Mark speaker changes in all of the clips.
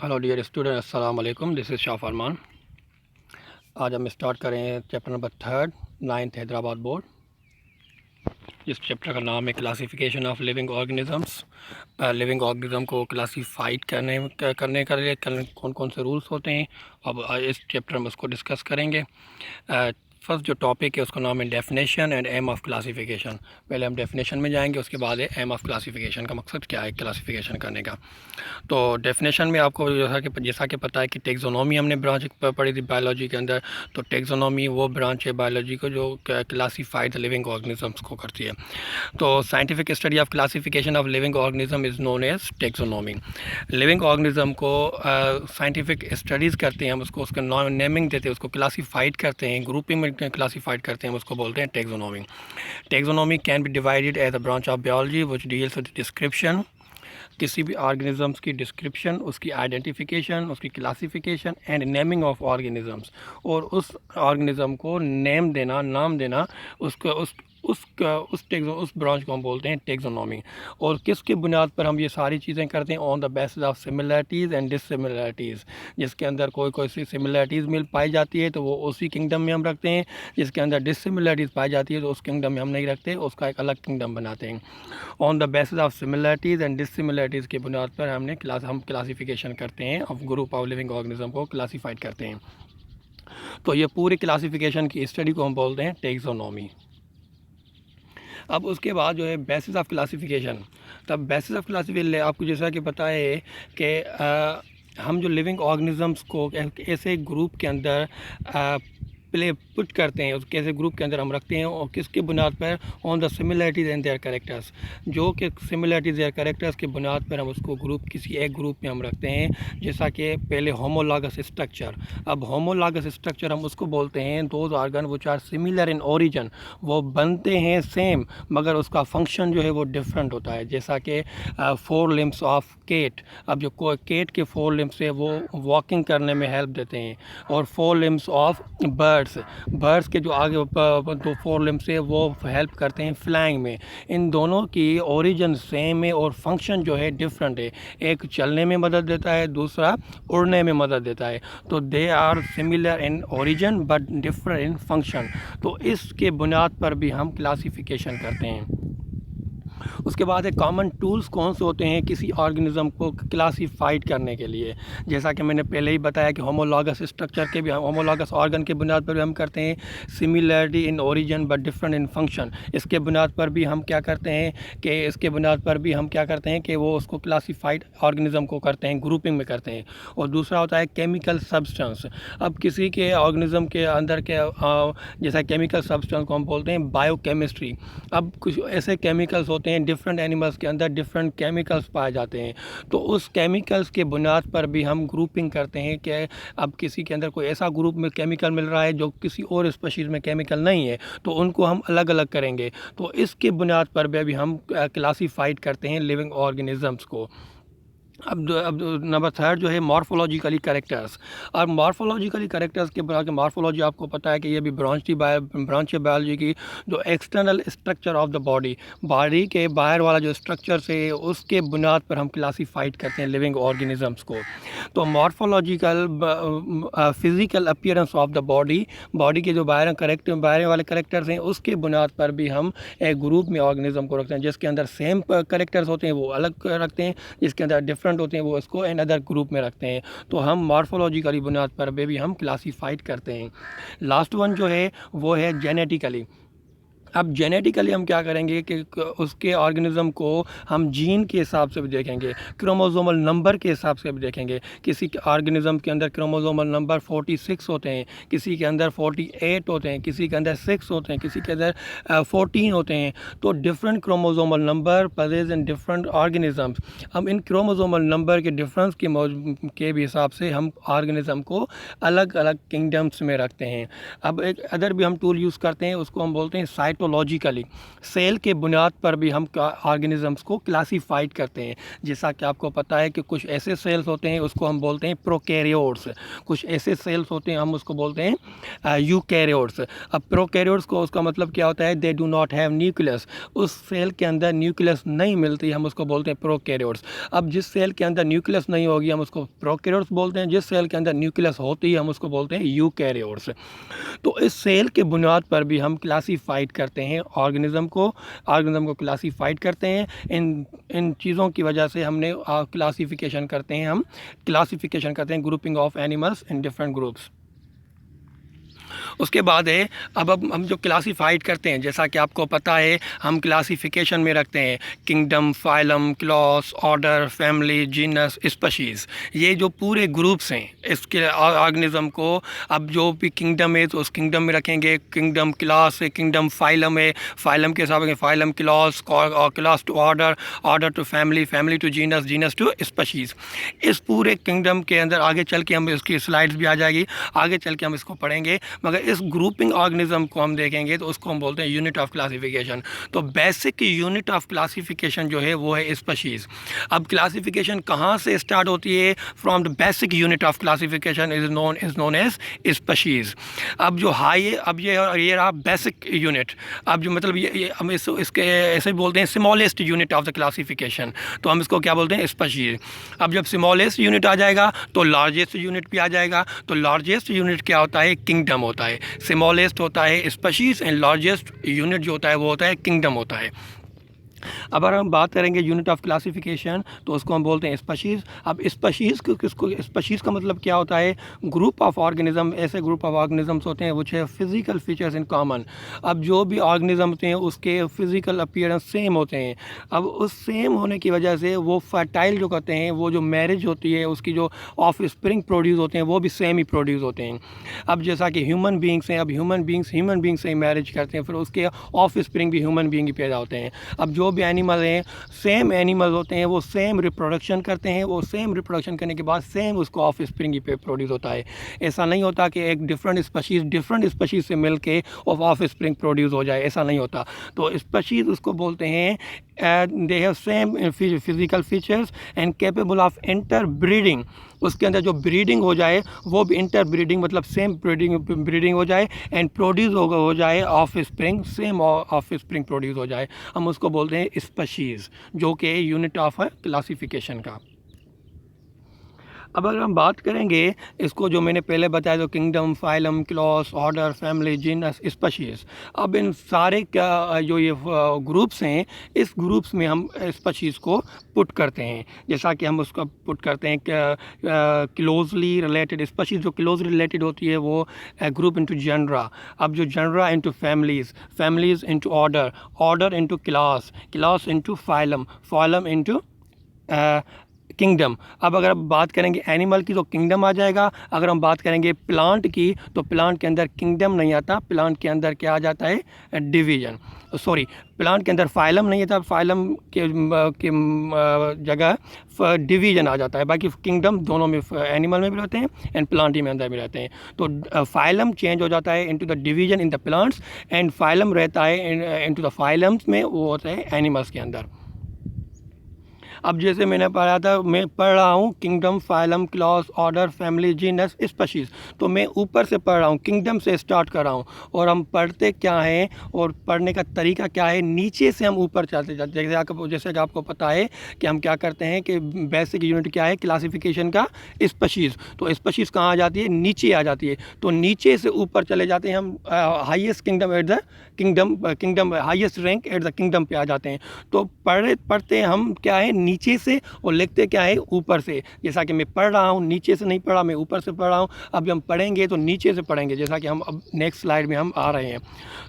Speaker 1: Hello dear student, अस्सलाम वालेकुम। This is Shah फरमान। आज हम स्टार्ट करें chapter number 3 9th Hyderabad board. इस चैप्टर का नाम है classification of living organisms. Living organism को क्लासीफाइड करने का लिए कौन कौन से रूल्स होते हैं, अब इस चैप्टर में उसको डिस्कस करेंगे। फर्स्ट जो टॉपिक है उसका नाम है definition and aim of classification. पहले हम डेफिनेशन में जाएंगे, उसके बाद है एम ऑफ क्लासिफिकेशन का मकसद क्या है क्लासिफिकेशन करने का। तो डेफिनेशन में आपको जैसा कि पता है कि टेक्सोनॉमी हमने ब्रांच पढ़ी थी बायोलॉजी के अंदर। तो टेक्सोनॉमी वो ब्रांच है बायोलॉजी को जो क्लासीफाइड लिविंग ऑर्गेनिजम्स को करती है। तो scientific study of classification of living organism is known as taxonomy. Living organism को साइंटिफिक स्टडीज़ करते हैं हम, उसको उसका नेमिंग देते हैं, उसको क्लासीफाइड करते हैं, ग्रुपिंग में क्लासीफाइड करते हैं, उसको बोलते हैं taxonomy. Taxonomy can be divided as a branch of biology which deals with description, किसी भी ऑर्गेनिजम्स की डिस्क्रिप्शन, उसकी आइडेंटिफिकेशन, उसकी classification and naming of organisms, और उस ऑर्गेनिज्म को नेम देना, नाम देना, उसको उस ब्रांच को हम बोलते हैं टेक्सोनॉमी। और किसके बुनियाद पर हम ये सारी चीज़ें करते हैं? On the basis of similarities and dissimilarities. जिसके अंदर कोई कोई सी सिमिलरिटीज़ मिल पाई जाती है तो वो उसी किंगडम में हम रखते हैं, जिसके अंदर डिससिमिलरिटीज़ पाई जाती है तो उस किंगडम में हम नहीं रखते, उसका एक अलग किंगडम बनाते हैं। On the basis of similarities and dissimilarities के बुनियाद पर हम क्लासिफिकेशन करते हैं, of group of living organism को क्लासीफाइड करते हैं। तो ये पूरी क्लासिफिकेशन की स्टडी को हम बोलते हैं टेक्सोनॉमी। अब उसके बाद जो है बेसिस ऑफ क्लासिफिकेशन। तब बेसिस ऑफ क्लासिफिकेशन आपको जैसा कि पता है कि हम जो लिविंग ऑर्गेनिजम्स को ऐसे ग्रुप के अंदर प्ले पुट करते हैं, उसके ऐसे ग्रुप के अंदर हम रखते हैं, और किसके बुनियाद पर? On the similarities and their characters. जो कि सिमिलरिटीज़ देयर कैरेक्टर्स के बुनियाद पर हम उसको ग्रुप किसी एक ग्रुप में हम रखते हैं। जैसा कि पहले होमोलॉगस स्ट्रक्चर। अब होमोलॉगस स्ट्रक्चर हम उसको बोलते हैं those organ which are similar in origin. वो बनते हैं सेम मगर उसका फंक्शन जो है वो डिफरेंट होता है। जैसा कि 4 लिम्स ऑफ केट। अब जो केट के 4 लिम्स है वो वॉकिंग करने में हेल्प देते हैं, और 4 लिम्स ऑफ बर्ड्स के जो आगे दो 4 लिम्स है वो हेल्प करते हैं फ्लाइंग में। इन दोनों की ओरिजिन सेम है और फंक्शन जो है डिफरेंट है। एक चलने में मदद देता है, दूसरा उड़ने में मदद देता है। तो they are similar in origin but different in function. तो इसके बुनियाद पर भी हम क्लासिफिकेशन करते हैं। उसके बाद एक कॉमन टूल्स कौन से होते हैं किसी ऑर्गेनिज्म को क्लासीफाइड करने के लिए? जैसा कि मैंने पहले ही बताया कि होमोलॉगस स्ट्रक्चर के भी, होमोलॉगस ऑर्गन के बुनियाद पर भी हम करते हैं similarity in origin but different in function. इसके बुनियाद पर भी हम क्या करते हैं कि वो उसको क्लासीफाइड ऑर्गेनिज्म को करते हैं, ग्रुपिंग में करते हैं। और दूसरा होता है केमिकल सब्सटेंस। अब किसी के ऑर्गेनिज्म के अंदर के जैसा केमिकल सब्सटेंस को हम बोलते हैं बायोकेमिस्ट्री। अब कुछ ऐसे केमिकल्स होते हैं, डिफरेंट एनिमल्स के अंदर डिफरेंट केमिकल्स पाए जाते हैं, तो उस केमिकल्स के बुनियाद पर भी हम ग्रुपिंग करते हैं कि अब किसी के अंदर कोई ऐसा ग्रुप में केमिकल मिल रहा है जो किसी और स्पीशीज़ में केमिकल नहीं है, तो उनको हम अलग अलग करेंगे। तो इसके बुनियाद पर भी हम क्लासीफाइड करते हैं लिविंग ऑर्गेनिजम्स को। अब नंबर 3 जो है मॉर्फोलॉजिकली कैरेक्टर्स। और मॉर्फोलॉजिकली कैरेक्टर्स के बुनियाद के मॉर्फोलॉजी आपको पता है कि ये भी ब्रांच है बायोलॉजी की। जो external structure of the body के बाहर वाला जो स्ट्रक्चर है उसके बुनियाद पर हम क्लासीफाइड करते हैं लिविंग ऑर्गेनिजम्स को। तो morphological physical appearance of the body के जो बाहर वाले कैरेक्टर्स हैं उसके बुनियाद पर भी हम एक ग्रुप में ऑर्गेनिज्म को रखते हैं। जिसके अंदर सेम कैरेक्टर्स होते हैं वो अलग रखते हैं, जिसके अंदर डिफरेंट होते हैं वो इसको एन अदर ग्रुप में रखते हैं। तो हम मॉर्फोलॉजिकली बुनियाद पर भी हम क्लासीफाइड करते हैं। लास्ट वन जो है वो है जेनेटिकली। अब जेनेटिकली हम क्या करेंगे कि उसके ऑर्गेनिज्म को हम जीन के हिसाब से भी देखेंगे, क्रोमोसोमल नंबर के हिसाब से भी देखेंगे। किसी के ऑर्गेनिज्म के अंदर क्रोमोसोमल नंबर 46 होते हैं, किसी के अंदर 48 होते हैं, किसी के अंदर 6 होते हैं, किसी के अंदर 14 होते हैं। तो different chromosomal number present in different organisms. हम इन क्रोमोसोमल नंबर के डिफरेंस के भी हिसाब से हम ऑर्गेनिज्म को अलग अलग किंगडम्स में रखते हैं। अब एक अदर भी हम टूल यूज़ करते हैं, उसको हम बोलते हैं ऑन्टोलॉजिकली, सेल के बुनियाद पर भी हम ऑर्गेनिजम्स को क्लासीफाइड करते हैं। जैसा कि आपको पता है कि कुछ ऐसे सेल्स होते हैं उसको हम बोलते हैं प्रोकैरियोट्स, कुछ ऐसे सेल्स होते हैं हम उसको बोलते हैं यूकैरियोट्स। अब प्रोकैरियोट्स को उसका मतलब क्या होता है, they do not have nucleus, उस सेल के अंदर न्यूक्लियस नहीं मिलती, हम उसको बोलते हैं प्रोकैरियोट्स। अब जिस सेल के अंदर न्यूक्लियस नहीं होगी हम उसको प्रोकैरियोट्स बोलते हैं, जिस सेल के अंदर न्यूक्लियस होती है हम उसको बोलते हैं यूकैरियोट्स। तो इस सेल के बुनियाद पर भी हम क्लासीफाइड करते हैं ऑर्गेनिज्म को क्लासीफाइड करते हैं। इन चीज़ों की वजह से हमने क्लासिफिकेशन करते हैं grouping of animals in different groups. उसके बाद है, अब हम जो क्लासीफाइड करते हैं, जैसा कि आपको पता है हम क्लासिफिकेशन में रखते हैं kingdom, phylum, class, order, family, genus, species. ये जो पूरे ग्रुप्स हैं इसके ऑर्गेनिज्म को, अब जो भी किंगडम है तो उस किंगडम में रखेंगे किंगडम, क्लास है किंगडम, फाइलम है फाइलम के हिसाब से phylum, class, class to order, order to family, family to genus, genus to species. इस पूरे किंगडम के अंदर आगे चल के हम इसकी स्लाइड्स भी आ जाएगी, आगे चल के हम इसको पढ़ेंगे, मगर इस ग्रुपिंग ऑर्गेनिज्म को हम देखेंगे तो उसको हम बोलते हैं यूनिट ऑफ क्लासिफिकेशन। तो बेसिक यूनिट ऑफ क्लासिफिकेशन जो है वो है स्पीशीज़। अब क्लासिफिकेशन कहाँ से स्टार्ट होती है, from the basic unit of classification is known as species. अब जो हाई, अब ये रहा बेसिक यूनिट। अब जो मतलब ये हम इसके ऐसे बोलते हैं smallest unit of the classification, तो हम इसको क्या बोलते हैं, स्पीशीज़। अब जब स्मॉलेस्ट यूनिट आ जाएगा तो लार्जेस्ट यूनिट भी आ जाएगा। तो लार्जेस्ट यूनिट क्या होता है, किंगडम होता है। स्मॉलेस्ट होता है स्पीशीज़ एंड लार्जेस्ट यूनिट जो होता है वो होता है किंगडम होता है। अब अगर हम बात करेंगे यूनिट ऑफ क्लासिफिकेशन तो उसको हम बोलते हैं स्पीशीज़। अब स्पीशीज़ स्पीशीज़ का मतलब क्या होता है, ग्रुप ऑफ ऑर्गेनिज्म, ऐसे ग्रुप ऑफ ऑर्गेनिजम्स होते हैं which have physical features in common. अब जो भी ऑर्गेनिज्म होते हैं उसके फिजिकल अपीयरेंस सेम होते हैं। अब उस सेम होने की वजह से वो फर्टाइल जो कहते हैं, वो जो मैरिज होती है उसकी जो ऑफ स्प्रिंग प्रोड्यूस होते हैं वो भी सेम ही प्रोड्यूस होते हैं। अब जैसा कि ह्यूमन बींग्स हैं, अब ह्यूमन बींग्स से ही मैरिज करते हैं, फिर उसके ऑफ स्प्रिंग भी ह्यूमन बींग ही पैदा होते हैं। अब जो भी एनिमल हैं, सेम एनिमल होते हैं, वो सेम रिप्रोडक्शन करते हैं, वो सेम रिप्रोडक्शन करने के बाद सेम उसको ऑफ स्प्रिंग ही पे प्रोड्यूस होता है। ऐसा नहीं होता कि एक डिफरेंट स्पीशीज़ से मिल के ऑफ स्प्रिंग प्रोड्यूस हो जाए, ऐसा नहीं होता। तो स्पीशीज़ उसको बोलते हैं they have same physical features and capable of inter breeding. उसके अंदर जो ब्रीडिंग हो जाए वो भी इंटर ब्रीडिंग, मतलब सेम ब्रीडिंग हो जाए एंड प्रोड्यूस हो जाए of spring, same of spring produce हो जाए, हम उसको बोलते हैं स्पीशीज़, जो कि यूनिट ऑफ क्लासिफिकेशन का। अब अगर हम बात करेंगे इसको, जो मैंने पहले बताया, तो kingdom, phylum, class, order, family, genus, species. अब इन सारे का जो ये ग्रुप्स हैं, इस ग्रुप्स में हम स्पीशीज़ को पुट करते हैं। जैसा कि हम उसको पुट करते हैं क्लोजली रिलेटेड स्पीशीज़, जो क्लोजली रिलेटेड होती है वो ग्रुप इनटू जनरा। अब जो genera into families, families into order, order into class, class into phylum, phylum into kingdom. अब अगर हम बात करेंगे एनिमल की तो किंगडम आ जाएगा। अगर हम बात करेंगे प्लांट की तो प्लांट के अंदर किंगडम नहीं आता, प्लांट के अंदर क्या आ जाता है, डिवीज़न। सॉरी, प्लांट के अंदर फाइलम नहीं आता, फाइलम के जगह डिवीज़न आ जाता है। बाकी किंगडम दोनों में, एनिमल में भी रहते हैं एंड प्लांट ही में अंदर भी रहते हैं। तो फाइलम चेंज हो जाता है into the division in the plants and phylum रहता है इनटू द फाइलम्स में, वो होता है एनिमल्स के अंदर। अब जैसे मैंने पढ़ा था, मैं पढ़ रहा हूँ kingdom, phylum, class, order, family, genus, species. तो मैं ऊपर से पढ़ रहा हूँ, किंगडम से स्टार्ट कर रहा हूँ। और हम पढ़ते क्या हैं और पढ़ने का तरीका क्या है, नीचे से हम ऊपर चलते जाते। जैसे कि आपको पता है कि हम क्या करते हैं कि बेसिक यूनिट क्या है क्लासिफिकेशन का, स्पीशीज़। तो स्पीशीज़ कहाँ आ जाती है, नीचे आ जाती है। तो नीचे से ऊपर चले जाते हैं हम, highest kingdom at the kingdom highest rank at the kingdom पे आ जाते हैं। तो पढ़ते हम क्या है, नीचे से, और लिखते क्या है, ऊपर से। जैसा कि मैं पढ़ रहा हूँ, नीचे से नहीं पढ़ा, मैं ऊपर से पढ़ रहा हूँ। अब हम पढ़ेंगे तो नीचे से पढ़ेंगे, जैसा कि हम अब नेक्स्ट स्लाइड में हम आ रहे हैं।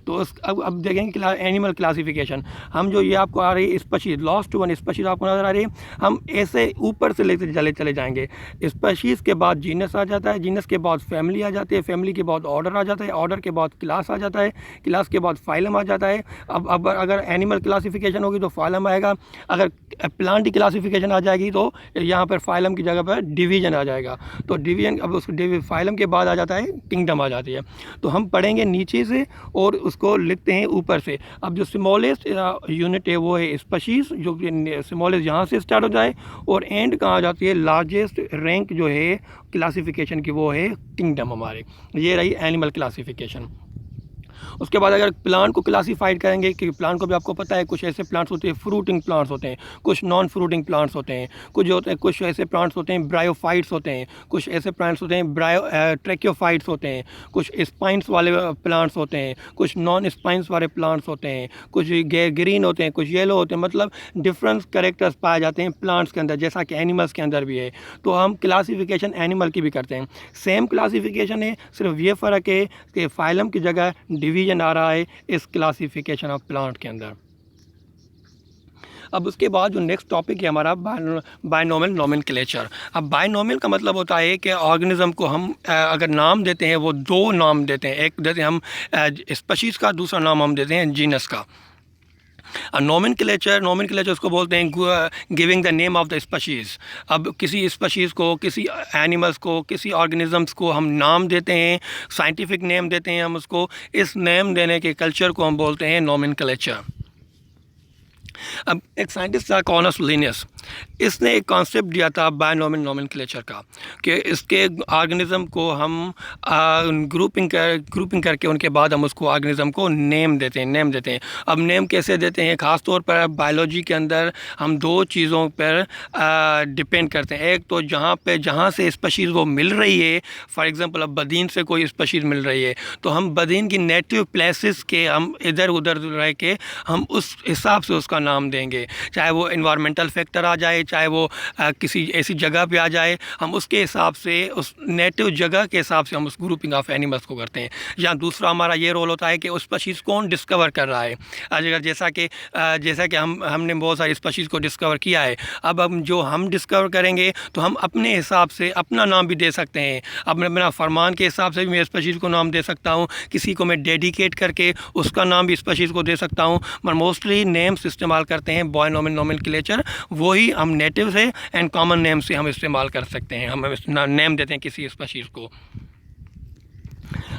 Speaker 1: तो अब देखेंगे एनिमल क्लासिफिकेशन। हम जो ये आपको आ रही है स्पीशीज़, लास्ट वन स्पीशीज़ आपको नजर आ रही है, हम ऐसे ऊपर से लेते चले जाएंगे। स्पीशीज़ के बाद जीनस आ जाता है, जीनस के बाद फैमिली आ जाती है, फैमिली के बाद ऑर्डर आ जाता है, ऑर्डर के बाद क्लास आ जाता है, क्लास के बाद फाइलम आ जाता है। अब अगर एनिमल क्लासिफिकेशन होगी तो फाइलम आएगा। अगर प्लांट उल्टी क्लासिफिकेशन आ जाएगी तो यहाँ पर फाइलम की जगह पर डिवीज़न आ जाएगा। तो डिवीज़न अब उसको फाइलम के बाद आ जाता है किंगडम आ जाती है। तो हम पढ़ेंगे नीचे से और उसको लिखते हैं ऊपर से। अब जो स्मॉलेस्ट यूनिट है वो है स्पीशीज़, जो कि स्मॉलेस्ट यहाँ से स्टार्ट हो जाए और एंड कहाँ आ जाती है, लार्जेस्ट रैंक जो है क्लासिफिकेशन की वो है किंगडम हमारे। ये रही एनिमल क्लासिफिकेशन। उसके बाद अगर प्लांट को क्लासीफाइड करेंगे, क्योंकि प्लांट को भी आपको पता है कुछ ऐसे प्लांट्स होते हैं फ्रूटिंग प्लांट्स होते हैं, कुछ नॉन फ्रूटिंग प्लांट्स होते हैं, कुछ होते हैं कुछ ऐसे प्लांट्स होते हैं ब्रायोफाइट्स होते हैं, कुछ ऐसे प्लांट्स होते हैं ट्रैकियोफाइट्स होते हैं, कुछ स्पाइंस वाले प्लांट्स होते हैं, कुछ नॉन स्पाइंस वाले प्लांट्स होते हैं, कुछ ग्रीन होते हैं, कुछ येलो होते हैं। मतलब डिफरेंट कैरेक्टर्स पाए जाते हैं प्लांट्स के अंदर, जैसा कि एनिमल्स के अंदर भी है। तो हम क्लासिफिकेशन एनिमल की भी करते हैं, सेम क्लासिफिकेशन है, सिर्फ ये फ़र्क है कि फाइलम की जगह डिवीज़न आ रहा है इस क्लासिफिकेशन ऑफ प्लांट के अंदर। अब उसके बाद जो नेक्स्ट टॉपिक है हमारा बायनोमियल नोमेनक्लेचर। अब बायनोमियल का मतलब होता है कि ऑर्गेनिज्म को हम अगर नाम देते हैं वो दो नाम देते हैं, एक देते हैं हम स्पीशीज़ का, दूसरा नाम हम देते हैं जीनस का। नोमेनक्लेचर उसको बोलते हैं giving the name of the species. अब किसी स्पीशीज़ को, किसी एनिमल्स को, किसी ऑर्गेनिजम्स को हम नाम देते हैं, साइंटिफिक नेम देते हैं हम उसको। इस नेम देने के कल्चर को हम बोलते हैं नोमेनक्लेचर। अब एक साइंटिस्ट था कॉर्नस लिनियस, इसने एक कॉन्सेप्ट दिया था बायनोमियल नोमेनक्लेचर का, कि इसके ऑर्गेनिज़म को हम ग्रुपिंग करके उनके बाद हम उसको ऑर्गेनिज़म को नेम देते हैं। अब नेम कैसे देते हैं, ख़ास तौर पर बायोलॉजी के अंदर हम दो चीज़ों पर डिपेंड करते हैं। एक तो जहाँ से स्पीशीज़ वो मिल रही है, फॉर एग्ज़ाम्पल अब बदीन से कोई स्पीशीज़ मिल रही है तो हम बदीन की नेटिव प्लेसेस के हम इधर उधर रह के हम उस हिसाब से उसका नाम देंगे, चाहे वो इन्वायरमेंटल फैक्टर आ जाए, चाहे वो किसी ऐसी जगह पे आ जाए, हम उसके हिसाब से उस नेटिव जगह के हिसाब से हम उस ग्रुपिंग ऑफ एनिमल्स को करते हैं। या दूसरा हमारा ये रोल होता है कि उस स्पीशीज़ कौन डिस्कवर कर रहा है। अगर जैसा कि हमने बहुत सारी स्पीशीज़ को डिस्कवर किया है, अब हम डिस्कवर करेंगे तो हम अपने हिसाब से अपना नाम भी दे सकते हैं। अब मैं अपना फरमान के हिसाब से भी मैं स्पीशीज़ को नाम दे सकता हूँ, किसी को मैं डेडिकेट करके उसका नाम भी स्पीशीज़ को दे सकता हूँ। मगर मोस्टली नेम्स इस्तेमाल करते हैं बायनोमियल नोमेनक्लेचर, वही हम नेटिव से एंड कॉमन नेम से हम इस्तेमाल कर सकते हैं, हम नेम देते हैं किसी स्पीशीज़ को।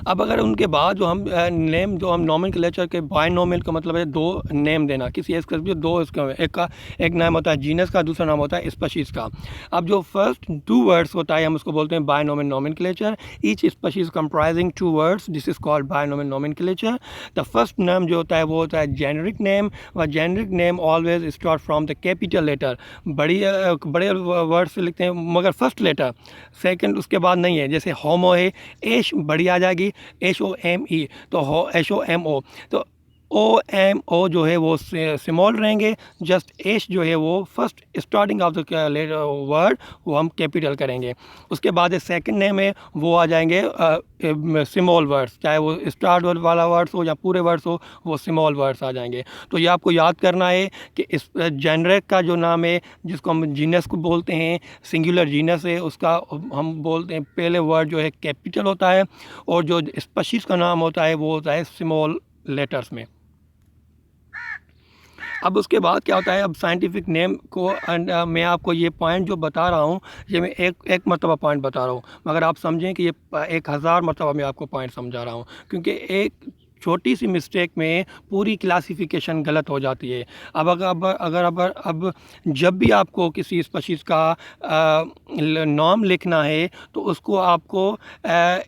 Speaker 1: अब अगर उनके बाद जो हम नेम जो हम नोमेनक्लेचर के बायनोमियल का मतलब है दो नेम देना, किसी एक दो इसका एक नाम होता है जीनस का, दूसरा नाम होता है स्पीशीज़ का। अब जो फर्स्ट टू वर्ड्स होता है हम उसको बोलते हैं binomial nomenclature. Each species comprising two words, this is called binomial nomenclature. The first name जो होता है वो होता है generic name, the generic name always start from the capital letter. बड़े वर्ड से लिखते हैं मगर फर्स्ट लेटर, सेकंड उसके बाद नहीं है। जैसे होमो है, एश बड़ी आ जाएगी, HOME, तो HOMO, तो OMO जो है वो स्मॉल रहेंगे, जस्ट एच जो है वो first starting of the word वो हम कैपिटल करेंगे। उसके बाद सेकंड नेम है वो आ जाएंगे स्मॉल वर्ड्स, चाहे वो स्टार्ट वाला वर्ड्स हो या पूरे वर्ड्स हो, वो स्मॉल वर्ड्स आ जाएंगे। तो ये आपको याद करना है कि इस जेनरिक का जो नाम है, जिसको हम जीनस को बोलते हैं, सिंगुलर जीनस है, उसका हम बोलते हैं पहले वर्ड जो है कैपिटल होता है, और जो स्पीशीज़ का नाम होता है वो होता है स्मॉल लेटर्स में। अब उसके बाद क्या होता है, अब साइंटिफिक नेम को मैं आपको ये पॉइंट जो बता रहा हूँ, ये मैं एक मरतबा पॉइंट बता रहा हूँ, मगर आप समझें कि ये 1000 मरतबा मैं आपको पॉइंट समझा रहा हूँ, क्योंकि एक छोटी सी मिस्टेक में पूरी क्लासिफिकेशन गलत हो जाती है। अब जब भी आपको किसी स्पीशीज़ का नाम लिखना है तो उसको आपको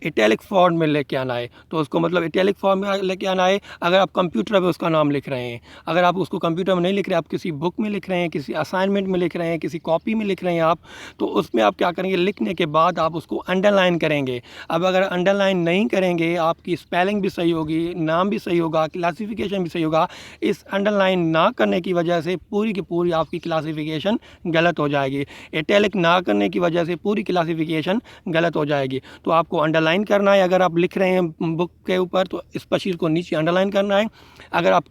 Speaker 1: इटैलिक फॉर्म में लेके आना है। तो उसको मतलब इटैलिक फॉर्म में लेके आना है। अगर आप कंप्यूटर पे उसका नाम लिख रहे हैं, अगर आप उसको कंप्यूटर में नहीं लिख रहे, आप किसी बुक में लिख रहे हैं, किसी असाइनमेंट में लिख रहे हैं, किसी कॉपी में लिख रहे हैं आप, तो उसमें आप क्या करेंगे, लिखने के बाद आप उसको अंडरलाइन करेंगे। अब अगर अंडरलाइन नहीं करेंगे, आपकी स्पेलिंग भी सही होगी, नाम भी सही होगा, क्लासिफिकेशन भी सही होगा। इस अंडरलाइन ना करने की वजह से पूरी की पूरी आपकी क्लासिफिकेशन गलत हो जाएगी। इटैलिक ना करने की वजह से पूरी क्लासिफिकेशन गलत हो जाएगी। तो आपको अंडरलाइन करना है। अगर आप लिख रहे हैं बुक के ऊपर तो स्पीशीज़ को नीचे अंडरलाइन करना है। अगर आप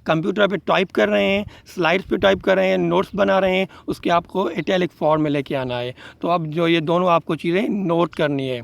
Speaker 1: कंप्यूटर पे टाइप कर रहे हैं, स्लाइड्स पे टाइप कर रहे हैं, नोट्स बना रहे हैं, उसके आपको इटैलिक फॉर्म में लेके आना है। तो अब जो ये दोनों आपको चीज़ें नोट करनी है।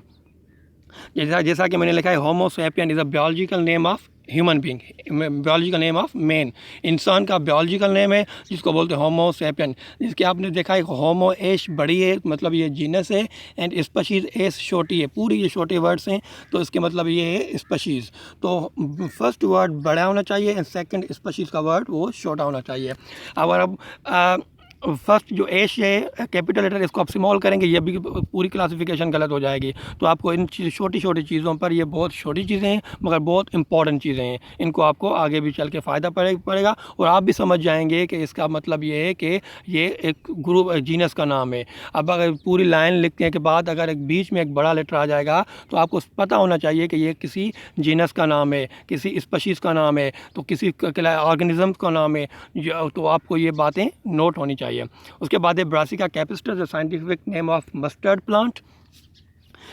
Speaker 1: जैसा कि मैंने लिखा है, Homo sapien is a biological name of human being, biological name of man. इंसान का बियोलॉजिकल नेम है जिसको बोलते हैं होमो सैपियन, जिसके आपने देखा है होमो एश बड़ी है, मतलब ये जीनस है, एंड स्पीशीज़ एस छोटी है। पूरी ये छोटे वर्ड्स हैं, तो इसके मतलब ये है स्पीशीज़। तो फर्स्ट वर्ड बड़ा होना चाहिए एंड सेकंड स्पीशीज़ का वर्ड वो छोटा होना चाहिए। अगर अब फर्स्ट जो एश है कैपिटल लेटर, इसको आप स्मॉल करेंगे, ये भी पूरी क्लासिफिकेशन गलत हो जाएगी। तो आपको इन छोटी छोटी चीज़ों पर, ये बहुत छोटी चीज़ें हैं मगर बहुत इंपॉर्टेंट चीज़ें हैं, इनको आपको आगे भी चल के फ़ायदा पड़ेगा और आप भी समझ जाएंगे कि इसका मतलब ये है कि ये एक ग्रुप जीनस का नाम है। अब अगर पूरी लाइन लिखने के बाद अगर एक बीच में एक बड़ा लेटर आ जाएगा तो आपको पता होना चाहिए कि ये किसी जीनस का नाम है, किसी स्पीशीज़ का नाम है, तो किसी ऑर्गेनिज्म का नाम है, तो आपको ये बातें नोट होनी चाहिए। उसके बाद है ब्रासिका कैपिस्टर, जो scientific name of mustard plant.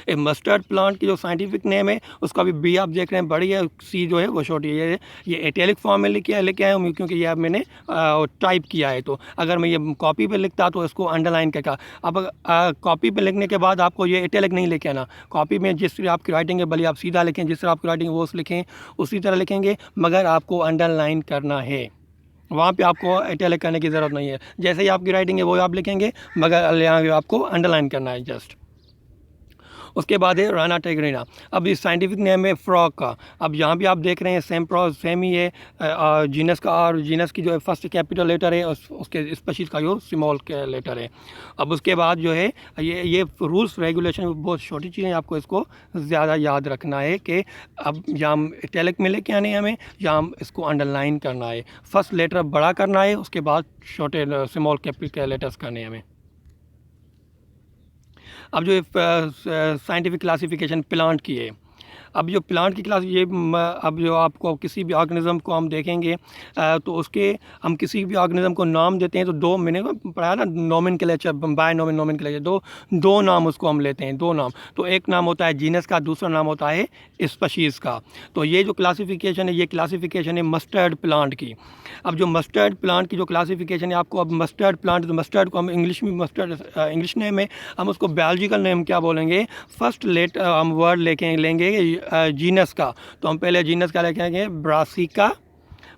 Speaker 1: एक मस्टर्ड प्लांट की जो साइंटिफिक नेम है उसका भी बी आप देख रहे हैं बड़ी है, सी जो है वो छोटी है। ये इटैलिक फॉर्म में लेके आया हूँ क्योंकि ये अब मैंने टाइप किया है। तो अगर मैं ये कॉपी पे लिखता तो इसको अंडरलाइन करके, अब कॉपी पे लिखने के बाद आपको ये इटैलिक नहीं लेके आना। कॉपी में जिस तरह आपकी राइटिंग है भले आप सीधा लिखें, जिस तरह आपकी राइटिंग वो लिखें उसी तरह लिखेंगे, मगर आपको अंडरलाइन करना है। वहाँ पे आपको इटैलिक करने की ज़रूरत नहीं है, जैसे ही आपकी राइटिंग है वो आप लिखेंगे, मगर यहाँ आपको अंडरलाइन करना है जस्ट। उसके बाद है राना टेगरीना। अब इस साइंटिफिक नेम है फ्रॉग का। अब यहाँ भी आप देख रहे हैं सेम ही है जीनस का, और जीनस की जो है फर्स्ट कैपिटल लेटर है, उसके स्पीशीज़ का जो स्मॉल लेटर है। अब उसके बाद जो है ये रूल्स रेगुलेशन बहुत छोटी चीज़ें, आपको इसको ज़्यादा याद रखना है कि अब यहाँ इटैलिक में लेके आने हमें, यहाँ इसको अंडरलाइन करना है, फर्स्ट लेटर बड़ा करना है, उसके बाद छोटे स्मॉल कैपिटल लेटर्स करने हमें। अब जो साइंटिफिक क्लासिफिकेशन प्लांट की है, अब जो प्लांट की क्लास ये अब जो आपको किसी भी ऑर्गेनिज्म को हम देखेंगे तो उसके हम किसी भी ऑर्गेनिज्म को नाम देते हैं तो दो, मैंने पढ़ाया ना नोमेनक्लेचर, बाय नोमेनक्लेचर, दो नाम उसको हम लेते हैं, दो नाम। तो एक नाम होता है जीनस का, दूसरा नाम होता है स्पीशीज़ का। तो ये जो क्लासिफिकेशन है, ये क्लासिफिकेशन है मस्टर्ड प्लांट की। अब जो मस्टर्ड प्लांट की जो क्लासिफिकेशन है आपको, अब मस्टर्ड प्लांट, तो मस्टर्ड को हम इंग्लिश में मस्टर्ड इंग्लिश नेम है, हम उसको बायोलॉजिकल नेम क्या बोलेंगे, फर्स्ट लेटर हम वर्ड लेंगे जीनस का। तो हम पहले जीनस का लिखेंगे ब्रासिका,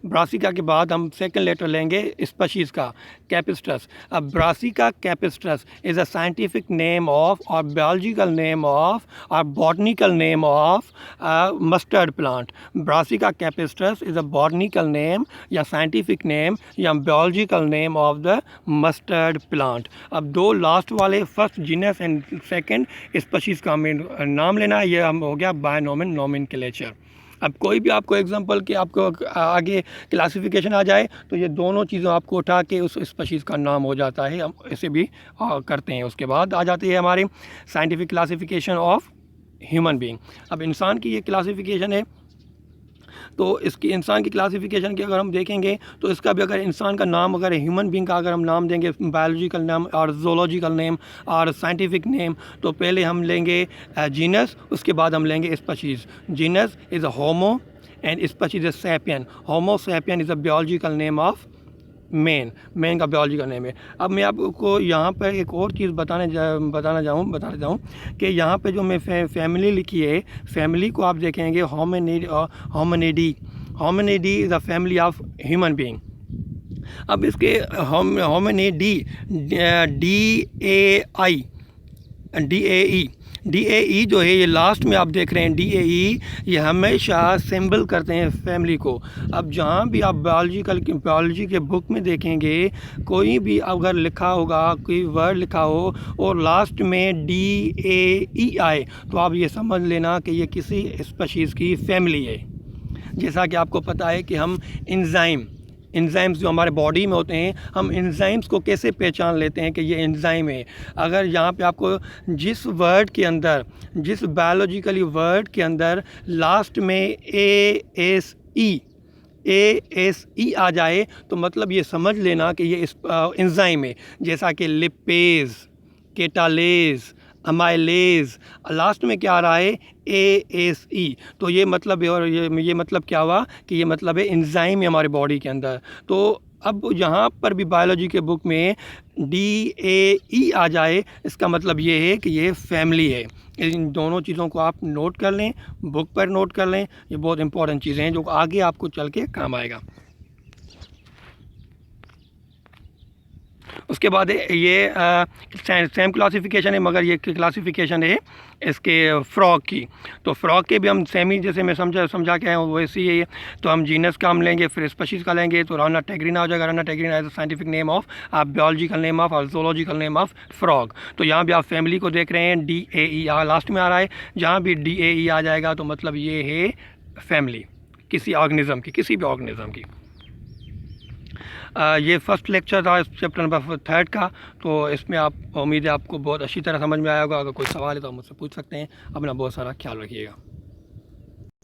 Speaker 1: ब्रासिका के बाद हम सेकंड लेटर लेंगे स्पीशीज़ का कैपिस्ट्रस। अब Brassica campestris is a scientific name of और बायोलॉजिकल नेम ऑफ और botanical name of mustard plant. Brassica campestris is a botanical name या साइंटिफिक नेम या biological name of the mustard plant. अब दो last वाले, first genus and second species का हमें नाम लेना है, ये हम हो गया बाय नोमेनक्लेचर। अब कोई भी आपको एग्जांपल कि आपको आगे क्लासिफिकेशन आ जाए तो ये दोनों चीज़ों आपको उठा के उस स्पीशीज़ का नाम हो जाता है, हम ऐसे भी करते हैं। उसके बाद आ जाती है हमारी scientific classification of human being. अब इंसान की ये क्लासिफिकेशन है, तो इसकी इंसान की क्लासिफिकेशन की अगर हम देखेंगे तो इसका भी अगर इंसान का नाम, अगर ह्यूमन बीइंग का अगर हम नाम देंगे, बायोलॉजिकल नाम और जोलॉजिकल नेम और साइंटिफिक नेम, तो पहले हम लेंगे जीनस, उसके बाद हम लेंगे species. Genus is a Homo and species is sapien. Homo sapien is a biological name of man का बियोलॉजिकल नेम है। अब मैं आपको यहाँ पर एक और चीज़ बताना चाहूँ कि यहाँ पे जो मैं फैमिली लिखी है, फैमिली को आप देखेंगे Hominidae is a family of human being. अब इसके होमिनिडी DAE जो है, ये लास्ट में आप देख रहे हैं DAE, ये हमेशा सिंबल करते हैं फैमिली को। अब जहाँ भी आप बायोलॉजी के बुक में देखेंगे, कोई भी अगर लिखा होगा, कोई वर्ड लिखा हो और लास्ट में DAE आए, तो आप ये समझ लेना कि ये किसी स्पीशीज़ की फैमिली है। जैसा कि आपको पता है कि हम एंजाइम्स जो हमारे बॉडी में होते हैं, हम एंजाइम्स को कैसे पहचान लेते हैं कि ये एंजाइम है। अगर यहाँ पे आपको जिस वर्ड के अंदर, जिस बायोलॉजिकली वर्ड के अंदर लास्ट में ASE आ जाए, तो मतलब ये समझ लेना कि ये एंजाइम है। जैसा कि लिपेज, केटालेज, अमाइलेज, लास्ट में क्या आ रहा है ASE, तो ये मतलब है। और ये मतलब क्या हुआ कि ये मतलब है एंजाइम है हमारे बॉडी के अंदर। तो अब यहाँ पर भी बायोलॉजी के बुक में DAE आ जाए, इसका मतलब ये है कि ये फैमिली है। इन दोनों चीज़ों को आप नोट कर लें, बुक पर नोट कर लें। ये बहुत इंपॉर्टेंट चीज़ें हैं जो आगे आपको चल के काम आएगा। उसके बाद ये सेम क्लासिफिकेशन है, मगर ये क्लासिफिकेशन है इसके फ्रॉग की। तो फ्रॉग के भी हम सेम ही, जैसे मैं समझा के आया हूँ वैसे ही है। तो हम जीनस का हम लेंगे, फिर स्पीशीज़ का लेंगे, तो राना टेग्रिना हो जाएगा। Rana tigrina as scientific name of, आप बियोलॉजिकल नेम ऑफ और जोलॉजिकल नेम ऑफ फ्रॉग। तो यहाँ भी आप फैमिली को देख रहे हैं, DAE लास्ट में आ रहा है। जहाँ भी DAE आ जाएगा तो मतलब ये है फैमिली, किसी ऑर्गेनिज्म की, किसी भी ऑर्गेनिज्म की। ये फर्स्ट लेक्चर था इस चैप्टर नंबर 3 का। तो इसमें आप, उम्मीद है आपको बहुत अच्छी तरह समझ में आया होगा। अगर कोई सवाल है तो आप मुझसे पूछ सकते हैं। अपना बहुत सारा ख्याल रखिएगा।